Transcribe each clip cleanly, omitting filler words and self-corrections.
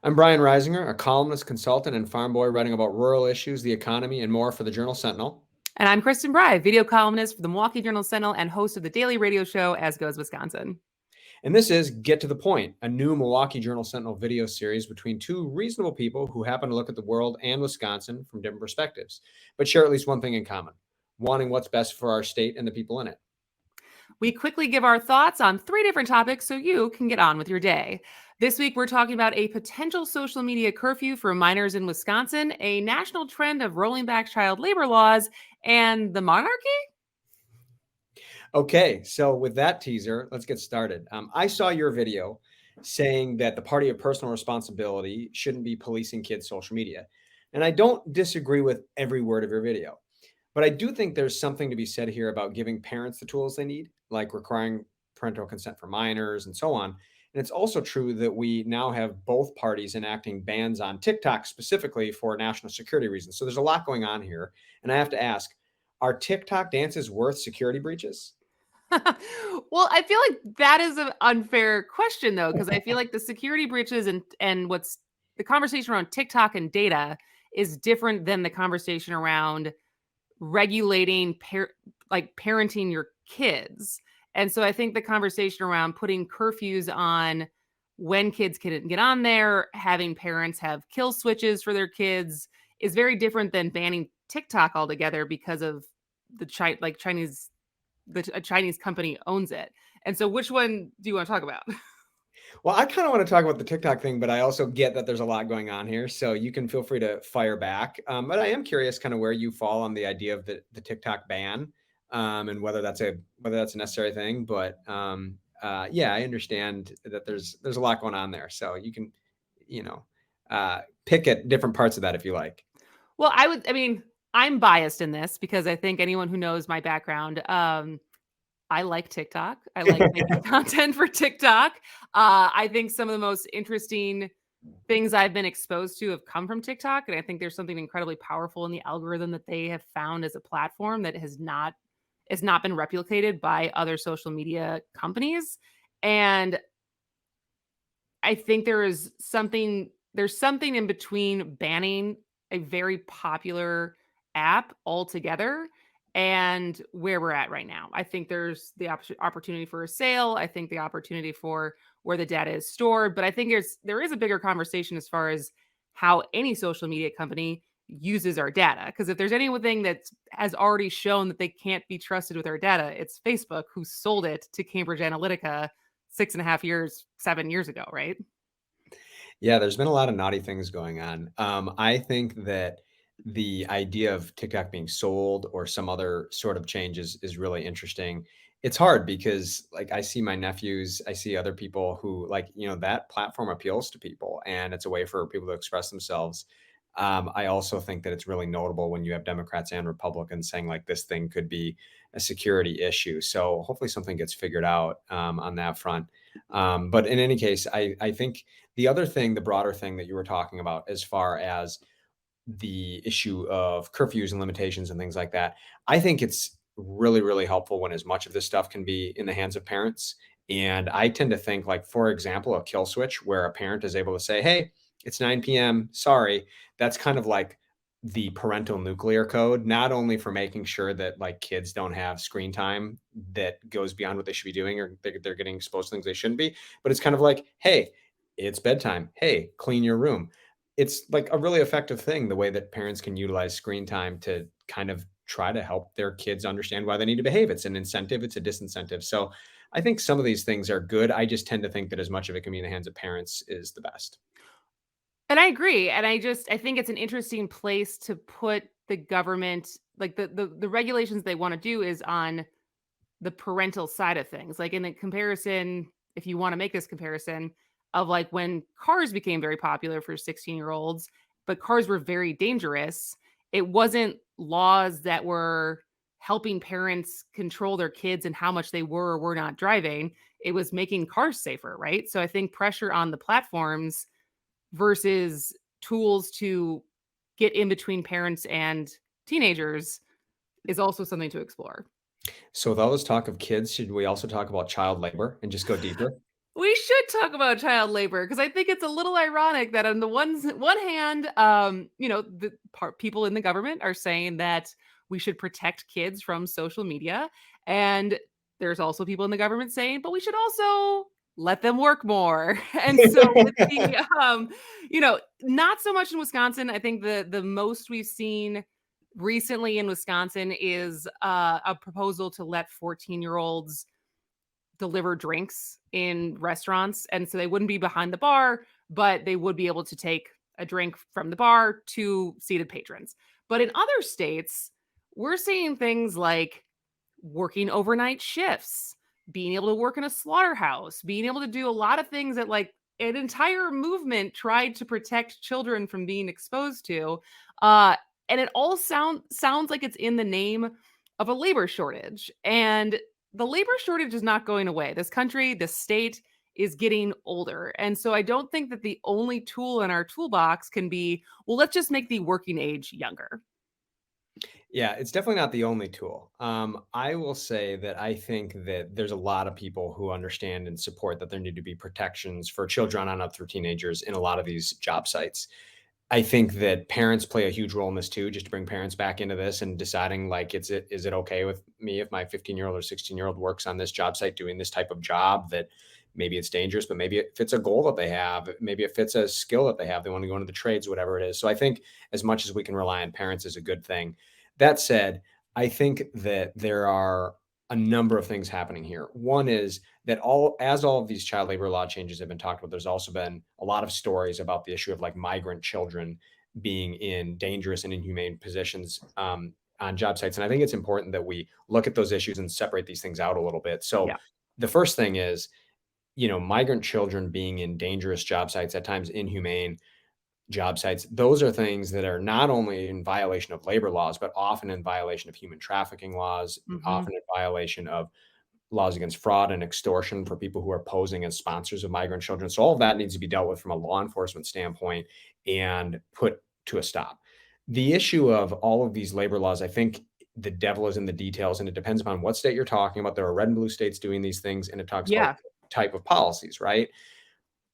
I'm Brian Reisinger, a columnist, consultant, and farm boy writing about rural issues, the economy, and more for the Journal Sentinel. And I'm Kristin Brey, video columnist for the Milwaukee Journal Sentinel and host of the daily radio show As Goes Wisconsin. And this is Get to the Point, a new Milwaukee Journal Sentinel video series between two reasonable people who happen to look at the world and Wisconsin from different perspectives, but share at least one thing in common: wanting what's best for our state and the people in it. We quickly give our thoughts on 3 different topics so you can get on with your day. This week, we're talking about a potential social media curfew for minors in Wisconsin, a national trend of rolling back child labor laws, and the monarchy. Okay, so with that teaser, let's get started. I saw your video saying that the party of personal responsibility shouldn't be policing kids' social media. And I don't disagree with every word of your video. But I do think there's something to be said here about giving parents the tools they need, like requiring parental consent for minors and so on. And it's also true that we now have both parties enacting bans on TikTok specifically for national security reasons. So there's a lot going on here. And I have to ask, are TikTok dances worth security breaches? Well, I feel like that is an unfair question, though, because I feel like the security breaches and what's the conversation around TikTok and data is different than the conversation around regulating parenting your kids. And so I think the conversation around putting curfews on when kids can get on there, having parents have kill switches for their kids is very different than banning TikTok altogether because of the Chinese a Chinese company owns it. And so which one do you want to talk about? Well, I kind of want to talk about the TikTok thing, but I also get that there's a lot going on here. So you can feel free to fire back. But I am curious kind of where you fall on the idea of the TikTok ban, and whether that's a necessary thing. But yeah, I understand that there's a lot going on there. So you can, you know, pick at different parts of that if you like. Well, I'm biased in this because I think anyone who knows my background, I like TikTok. I like making content for TikTok. I think some of the most interesting things I've been exposed to have come from TikTok. And I think there's something incredibly powerful in the algorithm that they have found as a platform that has not been replicated by other social media companies. And I think there's something in between banning a very popular app altogether and where we're at right now. I think there's the opportunity for a sale. I think the opportunity for where the data is stored, but I think there is a bigger conversation as far as how any social media company uses our data. Because if there's anything that has already shown that they can't be trusted with our data, it's Facebook, who sold it to Cambridge Analytica 6.5 years, 7 years ago, right? Yeah, there's been a lot of naughty things going on. I think that the idea of TikTok being sold or some other sort of change is really interesting. It's hard because like I see my nephews, I see other people who like, that platform appeals to people and it's a way for people to express themselves. I also think that it's really notable when you have Democrats and Republicans saying like this thing could be a security issue. So hopefully something gets figured out on that front. But in any case, I think the broader thing that you were talking about as far as the issue of curfews and limitations and things like that, I think it's really, really helpful when as much of this stuff can be in the hands of parents. And I tend to think like, for example, a kill switch where a parent is able to say, hey, it's 9 p.m. Sorry. That's kind of like the parental nuclear code, not only for making sure that like kids don't have screen time that goes beyond what they should be doing or they're getting exposed to things they shouldn't be, but it's kind of like, hey, it's bedtime. Hey, clean your room. It's like a really effective thing, the way that parents can utilize screen time to kind of try to help their kids understand why they need to behave. It's an incentive, it's a disincentive. So I think some of these things are good. I just tend to think that as much of it can be in the hands of parents is the best. And I agree. And I think it's an interesting place to put the government, like the regulations they want to do is on the parental side of things. Like in the comparison, if you want to make this comparison of like when cars became very popular for 16-year-olds, but cars were very dangerous, it wasn't laws that were helping parents control their kids and how much they were or were not driving. It was making cars safer, right? So I think pressure on the platforms versus tools to get in between parents and teenagers is also something to explore. So with all this talk of kids, should we also talk about child labor and just go deeper? We should talk about child labor because I think it's a little ironic that on the one hand, the people in the government are saying that we should protect kids from social media, and there's also people in the government saying, but we should also let them work more. And so with the not so much in Wisconsin. I think the most we've seen recently in Wisconsin is a proposal to let 14-year-olds deliver drinks in restaurants, and so they wouldn't be behind the bar, but they would be able to take a drink from the bar to seated patrons. But in other states, we're seeing things like working overnight shifts, being able to work in a slaughterhouse, being able to do a lot of things that like an entire movement tried to protect children from being exposed to. Uh, and it all sounds like it's in the name of a labor shortage. And the labor shortage is not going away. This country, this state is getting older. And so I don't think that the only tool in our toolbox can be, well, let's just make the working age younger. Yeah, it's definitely not the only tool. I will say that I think that there's a lot of people who understand and support that there need to be protections for children on up through teenagers in a lot of these job sites. I think that parents play a huge role in this too, just to bring parents back into this and deciding like, is it okay with me if my 15-year-old or 16-year-old works on this job site doing this type of job that maybe it's dangerous, but maybe it fits a goal that they have. Maybe it fits a skill that they have. They want to go into the trades, whatever it is. So I think as much as we can rely on parents is a good thing. That said, I think that there are a number of things happening here. One is that all of these child labor law changes have been talked about, there's also been a lot of stories about the issue of like migrant children being in dangerous and inhumane positions on job sites. And I think it's important that we look at those issues and separate these things out a little bit. So Yeah. the first thing is, migrant children being in dangerous job sites, at times inhumane job sites, those are things that are not only in violation of labor laws, but often in violation of human trafficking laws, Hmm. often in violation of laws against fraud and extortion for people who are posing as sponsors of migrant children. So all of that needs to be dealt with from a law enforcement standpoint and put to a stop. The issue of all of these labor laws, I think the devil is in the details, and it depends upon what state you're talking about. There are red and blue states doing these things, and it talks about Yeah. type of policies, right?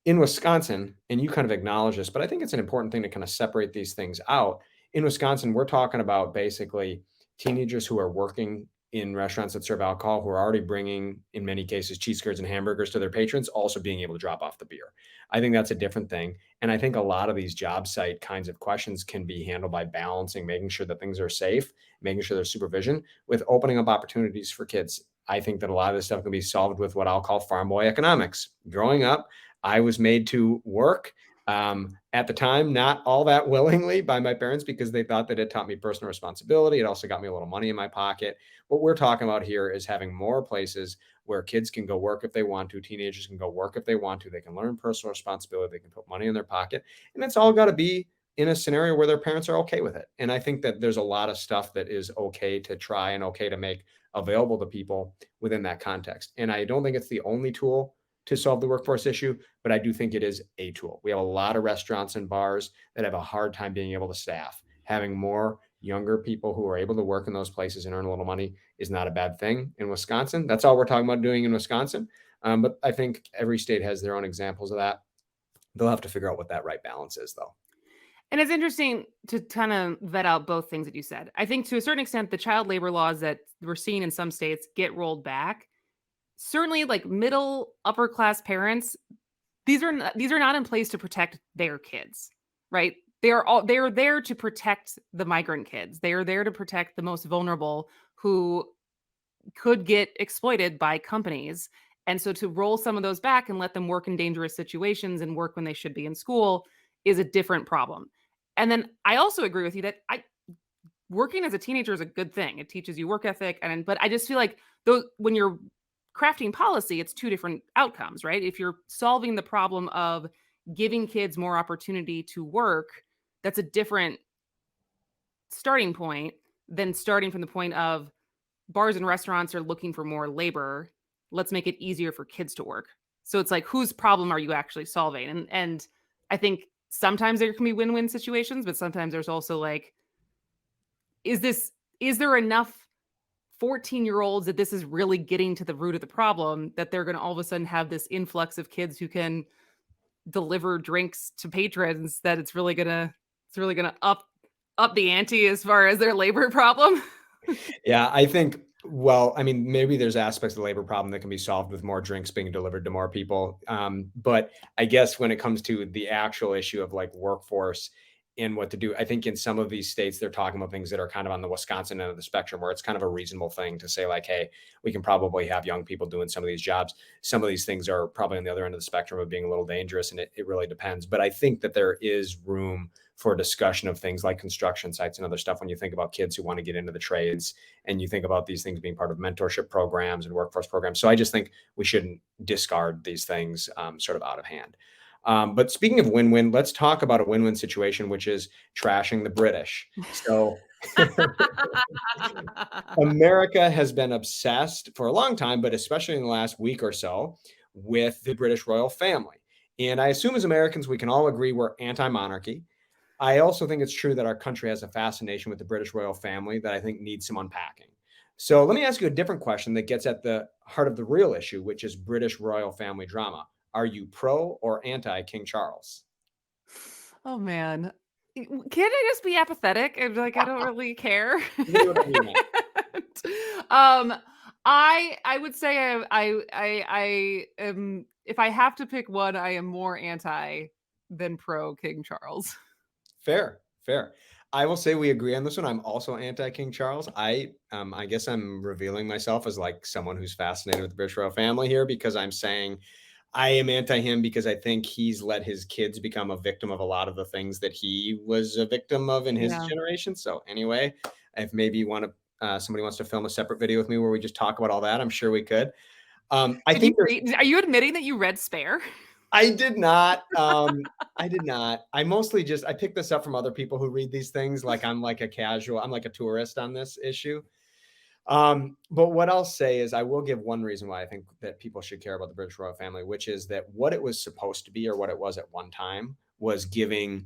In Wisconsin, and you kind of acknowledge this, but I think it's an important thing to kind of separate these things out. In Wisconsin, we're talking about basically teenagers who are working in restaurants that serve alcohol, who are already bringing, in many cases, cheese curds and hamburgers to their patrons, also being able to drop off the beer. I think that's a different thing. And I think a lot of these job site kinds of questions can be handled by balancing, making sure that things are safe, making sure there's supervision with opening up opportunities for kids. I think that a lot of this stuff can be solved with what I'll call farm boy economics. Growing up, I was made to work at the time, not all that willingly by my parents because they thought that it taught me personal responsibility. It also got me a little money in my pocket. What we're talking about here is having more places where kids can go work if they want to, teenagers can go work if they want to, they can learn personal responsibility, they can put money in their pocket. And it's all got to be in a scenario where their parents are okay with it. And I think that there's a lot of stuff that is okay to try and okay to make available to people within that context. And I don't think it's the only tool to solve the workforce issue, but I do think it is a tool. We have a lot of restaurants and bars that have a hard time being able to staff. Having more younger people who are able to work in those places and earn a little money is not a bad thing in Wisconsin. That's all we're talking about doing in Wisconsin. But I think every state has their own examples of that. They'll have to figure out what that right balance is, though. And it's interesting to kind of vet out both things that you said. I think to a certain extent, the child labor laws that we're seeing in some states get rolled back. Certainly, like middle upper class parents, these are not in place to protect their kids, right? They are there to protect the migrant kids. They are there to protect the most vulnerable who could get exploited by companies. And so to roll some of those back and let them work in dangerous situations and work when they should be in school is a different problem. And then I also agree with you that I working as a teenager is a good thing. It teaches you work ethic but I just feel like those when you're crafting policy, it's two different outcomes, right? If you're solving the problem of giving kids more opportunity to work, that's a different starting point than starting from the point of bars and restaurants are looking for more labor. Let's make it easier for kids to work. So it's like, whose problem are you actually solving? And I think sometimes there can be win-win situations, but sometimes there's also like, is there enough 14-year-olds that this is really getting to the root of the problem, that they're going to all of a sudden have this influx of kids who can deliver drinks to patrons, that it's really gonna up the ante as far as their labor problem. Yeah, I think, well, I mean, maybe there's aspects of the labor problem that can be solved with more drinks being delivered to more people. But I guess when it comes to the actual issue of like workforce and what to do, I think in some of these states, they're talking about things that are kind of on the Wisconsin end of the spectrum, where it's kind of a reasonable thing to say, like, hey, we can probably have young people doing some of these jobs. Some of these things are probably on the other end of the spectrum of being a little dangerous, and it really depends. But I think that there is room for discussion of things like construction sites and other stuff when you think about kids who want to get into the trades, and you think about these things being part of mentorship programs and workforce programs. So I just think we shouldn't discard these things sort of out of hand. But speaking of win-win, let's talk about a win-win situation, which is trashing the British. So America has been obsessed for a long time, but especially in the last week or so, with the British royal family. And I assume as Americans, we can all agree we're anti-monarchy. I also think it's true that our country has a fascination with the British royal family that I think needs some unpacking. So let me ask you a different question that gets at the heart of the real issue, which is British royal family drama. Are you pro or anti King Charles? Oh, man. Can't I just be apathetic and be like, I don't really care? You can do whatever you want. Um, I would say I am, if I have to pick one, I am more anti than pro King Charles. Fair, fair. I will say we agree on this one. I'm also anti King Charles. I guess I'm revealing myself as like someone who's fascinated with the British royal family here, because I'm saying I am anti him because I think he's let his kids become a victim of a lot of the things that he was a victim of in his Yeah. generation. So anyway, if maybe you want to, somebody wants to film a separate video with me where we just talk about all that, I'm sure we could. I Did you think there's read, are you admitting that you read Spare? I did not. I did not. I mostly just I picked this up from other people who read these things. Like I'm like a casual, I'm like a tourist on this issue. But what I'll say is I will give one reason why I think that people should care about the British royal family, which is that what it was supposed to be, or what it was at one time, was giving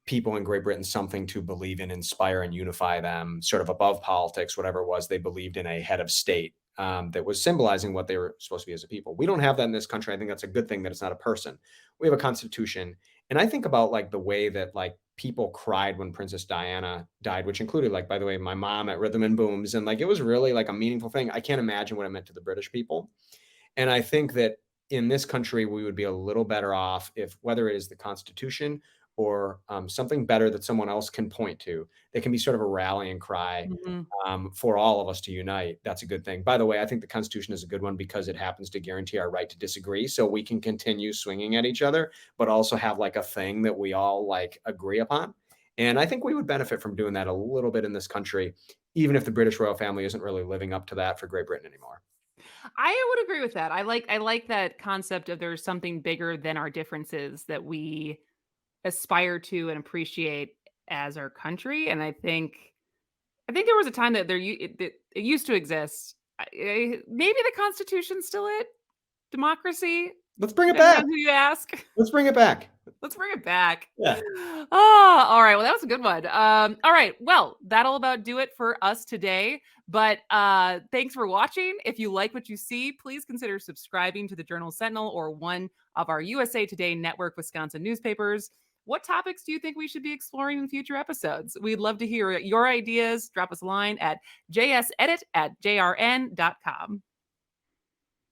people in Great Britain something to believe in, inspire, and unify them, sort of above politics, whatever it was. They believed in a head of state that was symbolizing what they were supposed to be as a people. We don't have that in this country. I think that's a good thing that it's not a person. We have a constitution. And I think about like the way that like people cried when Princess Diana died, which included like, by the way, my mom at Rhythm and Booms. And like, it was really like a meaningful thing. I can't imagine what it meant to the British people. And I think that in this country, we would be a little better off if, whether it is the Constitution or something better that someone else can point to, that can be sort of a rallying cry Mhm. for all of us to unite. That's a good thing. By the way, I think the Constitution is a good one because it happens to guarantee our right to disagree. So we can continue swinging at each other, but also have like a thing that we all like agree upon. And I think we would benefit from doing that a little bit in this country, even if the British royal family isn't really living up to that for Great Britain anymore. I would agree with that. I like that concept of there's something bigger than our differences that we aspire to and appreciate as our country. And I think there was a time that it used to exist. Maybe the Constitution's still it. Democracy, Let's bring it depending on back. who you ask. Let's bring it back. Let's bring it back. Yeah. Oh, all right. Well, that was a good one. All right. Well, that'll about do it for us today. But thanks for watching. If you like what you see, please consider subscribing to the Journal Sentinel or one of our USA Today Network Wisconsin newspapers. What topics do you think we should be exploring in future episodes? We'd love to hear your ideas. Drop us a line at jsedit@jrn.com.